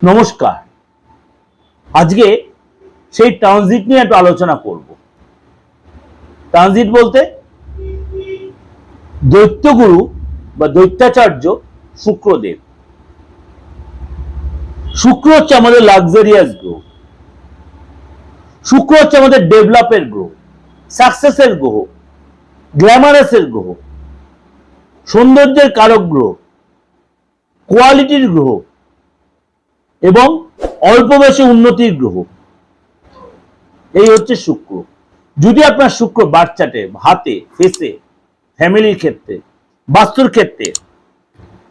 নমস্কার। আজকে সেই ট্রানজিট নিয়ে একটু আলোচনা করব। ট্রানজিট বলতে দৈত্যগুরু বা দৈত্যাচার্য শুক্রদেব। শুক্র হচ্ছে আমাদের লাক্সারিয়াস গ্রহ, শুক্র হচ্ছে আমাদের ডেভেলপের গ্রহ, সাকসেসের গ্রহ, গ্ল্যামারাসের গ্রহ, সৌন্দর্যের কারক গ্রহ, কোয়ালিটির গ্রহ এবং অল্প বয়সে উন্নতির গ্রহ। এই হচ্ছে শুক্র। যদি আপনার শুক্র বার্থ চার্টে, হাতে, ফেসে, ফ্যামিলির ক্ষেত্রে, বাস্তুর ক্ষেত্রে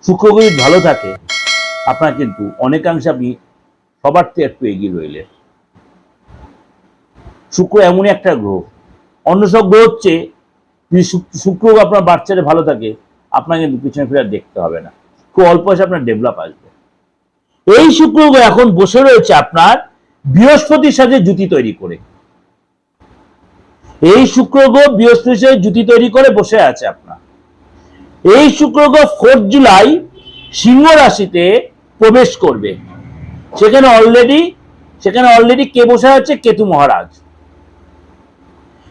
শুক্র যদি ভালো থাকে, আপনার কিন্তু অনেকাংশে আপনি সবার থেকে একটু এগিয়ে রইলেন। শুক্র এমনই একটা গ্রহ, অন্য সব গ্রহ হচ্ছে যদি শুক্র আপনার বার্থ চার্টে ভালো থাকে, আপনার কিন্তু পিছনে ফিরে দেখতে হবে না, খুব অল্প বয়সে আপনার ডেভেলপ আসবে। এই শুক্র এখন বসে রয়েছে আপনার বৃহস্পতির সাথে জুতি তৈরি করে। এই শুক্র গ্রহ বৃহস্পতির সাথে জুতি তৈরি করে বসে আছে আপনার। এই শুক্র গ্রহ 4 জুলাই সিংহ রাশিতে প্রবেশ করবে। সেখানে অলরেডি কে বসে আছে? কেতু মহারাজ।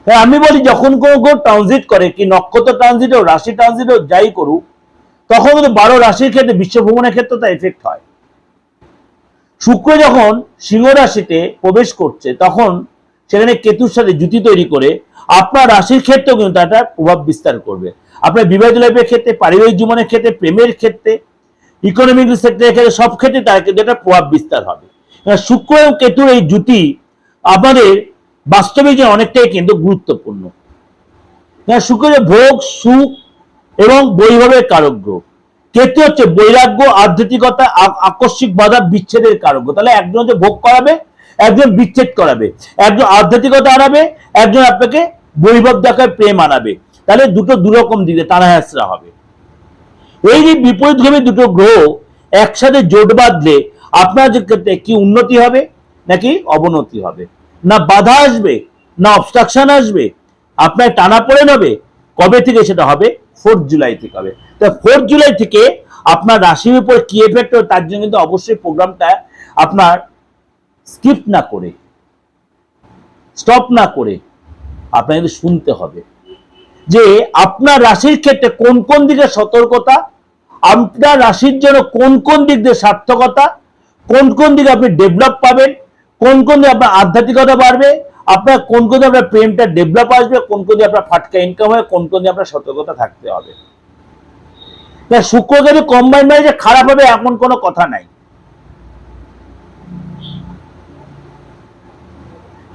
আমি বলি, যখন কোন গ্রহ ট্রানজিট করে, কি নক্ষত্র ট্রানজিট হোক, রাশি ট্রানজিট হোক, যাই করুক, তখন কিন্তু 12 রাশির ক্ষেত্রে, বিশ্ব ভ্রমণের ক্ষেত্রে তার এফেক্ট হয়। শুক্র যখন সিংহ রাশিতে প্রবেশ করছে, তখন সেখানে কেতুর সাথে জুতি তৈরি করে আপনার রাশির ক্ষেত্রেও কিন্তু একটা প্রভাব বিস্তার করবে। আপনার বিবাহিত লাইফের ক্ষেত্রে, পারিবারিক জীবনের ক্ষেত্রে, প্রেমের ক্ষেত্রে, ইকোনমিক সেক্টরের ক্ষেত্রে, সব ক্ষেত্রে তার কিন্তু একটা প্রভাব বিস্তার হবে। শুক্র এবং কেতুর এই জুতি আমাদের বাস্তবে যে অনেকটাই কিন্তু গুরুত্বপূর্ণ। শুক্র ভোগ, সুখ এবং বৈভবের কারক গ্রহ। কেতু হচ্ছে বৈরাগ্য, আধ্যাত্মিকতা, আকস্মিক বাধা বিচ্ছেদের কারক। তাহলে একজন হচ্ছে ভোগ করাবে, একজন বিচ্ছেদ করাবে, একজন আধ্যাত্মিকতা আনাবে, একজন আপনাকে বৈভব দেখায় প্রেম আনাবে। তাহলে দুটো দুরকম দিকে টানা হেঁচড়া হবে। এই যে বিপরীতগামী দুটো গ্রহ একসাথে জোট বাঁধলে আপনার যে ক্ষেত্রে কি উন্নতি হবে নাকি অবনতি হবে, না বাধা আসবে না অবস্ট্রাকশন আসবে, আপনার টানা পড়ে নেবে। কবে থেকে সেটা হবে? 4 জুলাই থেকে হবে। তো 4 জুলাই থেকে আপনার রাশির উপর কি এফেক্ট হবে, তার জন্য কিন্তু অবশ্যই প্রোগ্রামটা আপনার স্কিপ না করে, স্টপ না করে আপনার কিন্তু শুনতে হবে যে আপনার রাশির ক্ষেত্রে কোন কোন দিকে সতর্কতা, আপনার রাশির জন্য কোন কোন দিক দিয়ে সার্থকতা, কোন কোন দিকে আপনি ডেভেলপ পাবেন, কোন কোন দিকে আপনার আধ্যাত্মিকতা বাড়বে, আপনার কোন কোন দিকে আপনার প্রেমটা ডেভেলপ আসবে, কোন কোন দিকে আপনার ফাটকা ইনকাম হবে, কোন কোন দিকে আপনার সতর্কতা থাকতে হবে। শুক্র যদি কম্বাইন মানে যে খারাপ হবে এমন কোনো কথা নাই,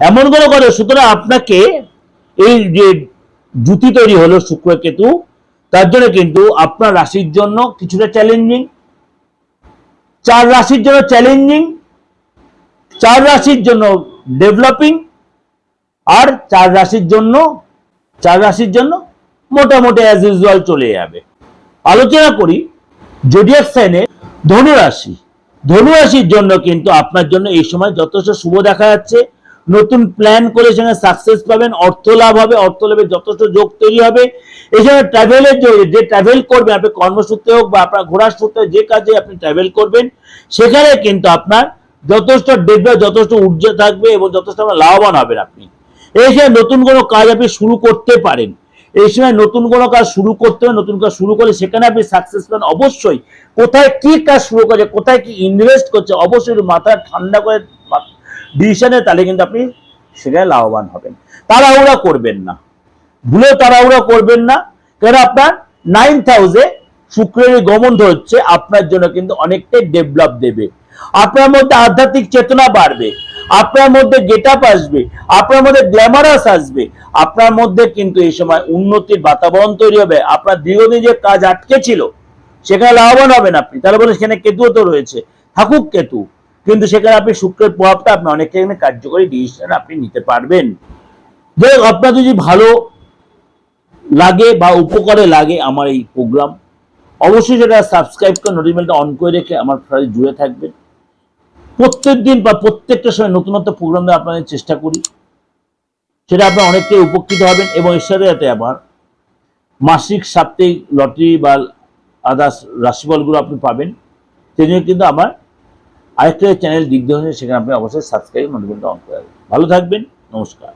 এমন কোনো কথা। সুতরাং আপনাকে এই যে জুতি তৈরি হলো শুক্র কেতু, তার জন্য কিন্তু আপনার রাশির জন্য কিছুটা চ্যালেঞ্জিং, 4 রাশির জন্য চ্যালেঞ্জিং, 4 রাশির জন্য ডেভেলপিং, আর 4 রাশির জন্য মোটামুটি অ্যাজ ইউজুয়াল চলে যাবে। আলোচনা করি জোডিয়াক সাইনের ধনু রাশি। ধনু রাশির জন্য কিন্তু আপনার জন্য এই সময় যথেষ্ট শুভ দেখা যাচ্ছে। নতুন প্ল্যান করে সেখানে সাকসেস পাবেন, অর্থ লাভ হবে, অর্থ লাভের যথেষ্ট যোগ তৈরি হবে। এছাড়া ট্রাভেলের যে ট্রাভেল করবেন, আপনি কর্মসূত্রে হোক বা আপনার ঘোরার সূত্রে যে কাজে আপনি ট্রাভেল করবেন, সেখানে কিন্তু আপনার যথেষ্ট ডেভেলপ, যথেষ্ট ঊর্জা থাকবে এবং যথেষ্ট লাভবান হবেন আপনি। এই সময় নতুন কোনো কাজ আপনি শুরু করতে পারেন। এই সময় নতুন কোনো কাজ শুরু করতে হবে, নতুন কাজ শুরু করলে সেখানে আপনি সাকসেস পান অবশ্যই। কোথায় কি কাজ শুরু করছে, কোথায় কি ইনভেস্ট করছে, অবশ্যই মাথা ঠান্ডা করে ডিসিশনে, তাহলে কিন্তু আপনি সেখানে লাভবান হবেন। তাড়াহুড়া করবেন না, ভুলে তাড়াহুড়া করবেন না, কারণ আপনার 9th হাউসে শুক্রের গমন হচ্ছে, আপনার জন্য কিন্তু অনেকটাই ডেভেলপ দেবে। আপনার মধ্যে আধ্যাত্মিক চেতনা বাড়বে, আপনার মধ্যে গেট আপ আসবে, আপনার মধ্যে গ্ল্যামারাস আসবে, আপনার মধ্যে কিন্তু এই সময় উন্নতির বাতাবরণ তৈরি হবে। আপনার দীর্ঘদিন যে কাজ আটকে ছিল সেখানে লাভবান হবেন আপনি। তাহলে বলে সেখানে কেতুও তো রয়েছে, থাকুক কেতু, কিন্তু সেখানে আপনি শুক্রের প্রভাবটা আপনি অনেকটা কার্যকরী ডিসিশন আপনি নিতে পারবেন। যে আপনার যদি ভালো লাগে বা উপকারে লাগে আমার এই প্রোগ্রাম, অবশ্যই সেটা সাবস্ক্রাইব করে নোটিফিকেশনটা অন করে রেখে আমার সাথে জুড়ে থাকবেন। প্রত্যেক দিন বা প্রত্যেকটা সময় নতুনত্ব প্রোগ্রাম দেওয়ার আপনাদের চেষ্টা করি, সেটা আপনার অনেকটাই উপকৃত হবেন। এবং এর সাথে সাথে আবার মাসিক, সাপ্তাহিক লটারি বা আদার্স রাশিফলগুলো আপনি পাবেন। সেই জন্য কিন্তু আমার আরেকটা চ্যানেল দিগদর্শন, সেখানে আপনি অবশ্যই সাবস্ক্রাইব নোটিফিকেশন অন করে রাখবেন। ভালো থাকবেন, নমস্কার।